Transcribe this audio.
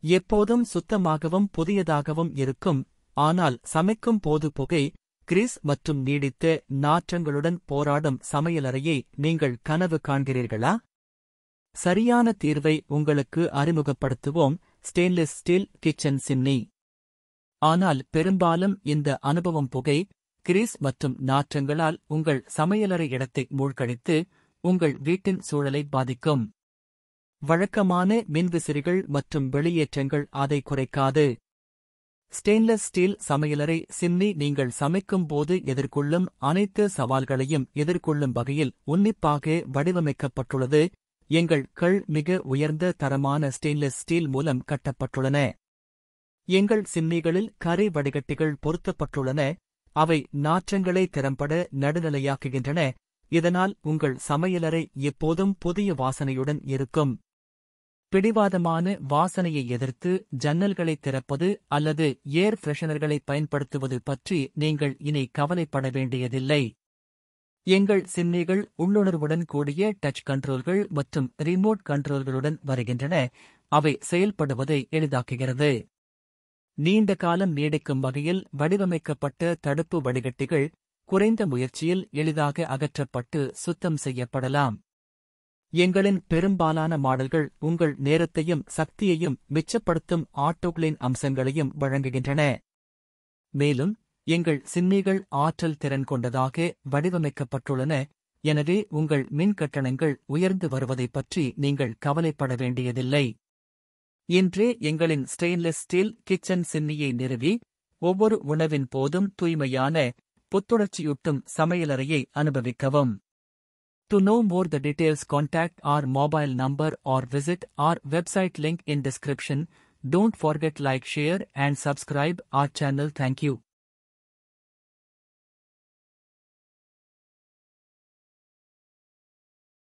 எப்போதும் சுத்தமாகவும் புதியதாகவும் இருக்கும், ஆனால் சமைக்கும் போது புகை, கிரீஸ் மற்றும் நீடித்த நாற்றங்களுடன் போராடும் சமையலறையை நீங்கள் கனவு காண்கிறீர்களா? சரியான தீர்வை உங்களுக்கு அறிமுகப்படுத்துவோம்: ஸ்டெயின்லெஸ் ஸ்டீல் கிச்சன் சிம்னி. ஆனால் பெரும்பாலும் இந்த அனுபவம் புகை, கிரீஸ் மற்றும் நாற்றங்களால் உங்கள் சமையலறை இடத்தை மூழ்கடித்து உங்கள் வீட்டின் சூழலை பாதிக்கும். வழக்கமான மின்விசிறிகள் மற்றும் வெளியேற்றங்கள் அதை குறைக்காது. ஸ்டெயின்லெஸ் ஸ்டீல் சமையலறை சிம்னி நீங்கள் சமைக்கும் போது எதிர்கொள்ளும் அனைத்து சவால்களையும் எதிர்கொள்ளும் வகையில் உன்னிப்பாக வடிவமைக்கப்பட்டுள்ளது. எங்கள் கள் மிக உயர்ந்த தரமான ஸ்டெயின்லெஸ் ஸ்டீல் மூலம் கட்டப்பட்டுள்ளன. எங்கள் சிம்னிகளில் கரி வடிகட்டிகள் பொருத்தப்பட்டுள்ளன, அவை நாற்றங்களை திறம்பட நடுநிலையாக்குகின்றன, இதனால் உங்கள் சமையலறை எப்போதும் புதிய வாசனையுடன் இருக்கும். பிடிவாதமான வாசனையை எதிர்த்து ஜன்னல்களைத் திறப்பது அல்லது ஏர் ஃப்ரெஷனர்களை பயன்படுத்துவது பற்றி நீங்கள் இனி கவலைப்பட வேண்டியதில்லை. எங்கள் சிம்னிகள் உள்ளுணர்வுடன் கூடிய டச் கண்ட்ரோல்கள் மற்றும் ரிமோட் கண்ட்ரோல்களுடன் வருகின்றன, அவை செயல்படுவதை எளிதாக்குகிறது. நீண்ட காலம் நீடிக்கும் வகையில் வடிவமைக்கப்பட்ட தடுப்பு வடிகட்டிகள் குறைந்த முயற்சியில் எளிதாக அகற்றப்பட்டு சுத்தம் செய்யப்படலாம். எங்களின் பெரும்பாலான மாடல்கள் உங்கள் நேரத்தையும் சக்தியையும் மிச்சப்படுத்தும் ஆட்டோக்ளீன் அம்சங்களையும் வழங்குகின்றன. மேலும் எங்கள் சிம்னிகள் ஆற்றல் திறன் கொண்டதாக வடிவமைக்கப்பட்டுள்ளன, எனவே உங்கள் மின் கட்டணங்கள் உயர்ந்து வருவதைப் பற்றி நீங்கள் கவலைப்பட வேண்டியதில்லை. இன்றே எங்களின் ஸ்டெயின்லெஸ் ஸ்டீல் கிச்சன் சிம்னியை நிறுவி ஒவ்வொரு உணவின் போதும் தூய்மையான, புத்துணர்ச்சியூட்டும் சமையலறையை அனுபவிக்கவும். To know more the details, contact our mobile number or visit our website link in description. Don't forget like, share and subscribe our channel. Thank you.